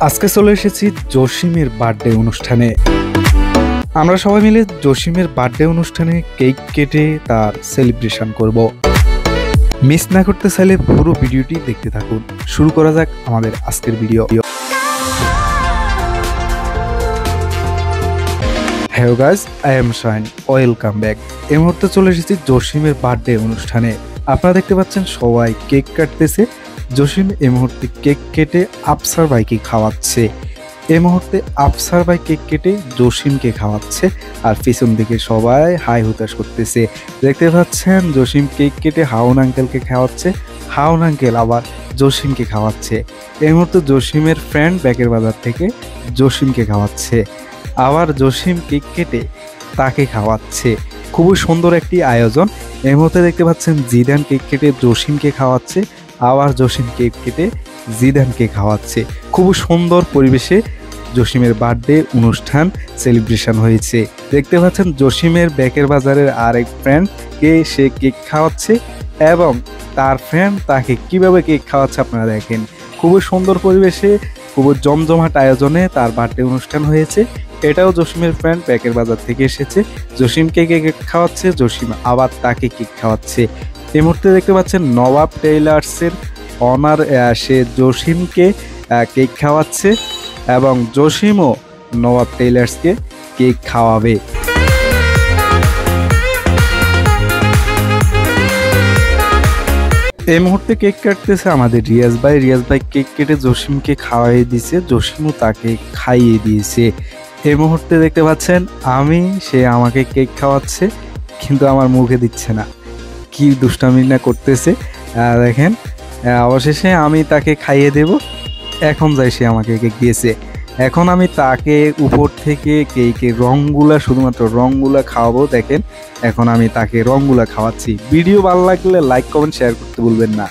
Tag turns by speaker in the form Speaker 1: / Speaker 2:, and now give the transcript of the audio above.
Speaker 1: আজকে চলে এসেছি জসিমের বার্থডে অনুষ্ঠানে। আমরা সবাই মিলে জসিমের বার্থডে অনুষ্ঠানে কেক কেটে তার সেলিব্রেশন করব। মিস না করতে চাইলে পুরো ভিডিওটি দেখতে থাকুন। শুরু করা যাক আমাদের আজকের video. Hello guys, I am shine, welcome back. এই মুহূর্তে চলে এসেছি জসিমের বার্থডে অনুষ্ঠানে। আপনারা দেখতে পাচ্ছেন সবাই কেক কাটতেছে। জসিম এই মুহূর্তে কেক কেটে আফসার ভাইকে খাওয়াচ্ছে। এই মুহূর্তে আফসার ভাই কেক কেটে জসিমকে খাওয়াচ্ছে, আর পিছন দিকে সবাই হাই হুতাশ করতেছে। দেখতে পাচ্ছেন জসিম কেক কেটে হাউন আঙ্কেলকে খাওয়াচ্ছে, হাউন আঙ্কেল আবার জসিমকে খাওয়াচ্ছে। এই মুহূর্তে জসিমের ফ্রেন্ড ব্যাকের বাজার থেকে জসিমকে খাওয়াচ্ছে, আবার জসিম কেক কেটে তাকে খাওয়াচ্ছে। খুবই সুন্দর একটি আয়োজন। এই মুহূর্তে দেখতে পাচ্ছেন জিদান কেক কেটে জসিমকে খাওয়াচ্ছে, আবার জসিম কেক কেটে জিদানকে খাওয়াচ্ছে। খুবই সুন্দর পরিবেশে জসিমের বার্থডে অনুষ্ঠান সেলিব্রেশন হয়েছে। দেখতে পাচ্ছেন জসিমের ব্যাকের বাজারের আরেক ফ্রেন্ডকে সে কেক খাওয়াচ্ছে এবং তার ফ্রেন্ড তাকে কিভাবে কেক খাওয়াচ্ছে আপনারা দেখেন। খুবই সুন্দর পরিবেশে, খুবই জমজমাট আয়োজনে তার বার্থডে অনুষ্ঠান হয়েছে। এটাও জসিমের ফ্রেন্ড ব্যাকের বাজার থেকে এসেছে, জসিমকে কেক খাওয়াচ্ছে, জসিম আবার তাকে কেক খাওয়াচ্ছে। এই মুহূর্তে দেখতে পাচ্ছেন নবাব টেইলার্সের অনার সে জসিমকে কেক খাওয়াচ্ছে এবং জসিমও নবাব টেইলার্সকে কেক খাওয়াবে। এই মুহূর্তে কেক কাটতেছে আমাদের রিয়াজ ভাই। রিয়াজ ভাই কেক কেটে জসিমকে খাওয়াই দিয়েছে, জসিমও তাকে খাইয়ে দিয়েছে। এই মুহূর্তে দেখতে পাচ্ছেন সে আমাকে কেক খাওয়াচ্ছে কিন্তু আমার মুখে দিচ্ছে না, কি দুষ্টামি না করতেছে দেখেন। অবশেষে আমি তাকে খাইয়ে দেব। এখন যাই সে আমাকে কেক দিয়েছে। এখন আমি তাকে উপর থেকে কেকের রঙগুলা, শুধুমাত্র রঙগুলা খাওয়াবো। দেখেন এখন আমি তাকে রঙগুলা খাওয়াচ্ছি। ভিডিও ভালো লাগলে লাইক কমেন্ট শেয়ার করতে ভুলবেন না।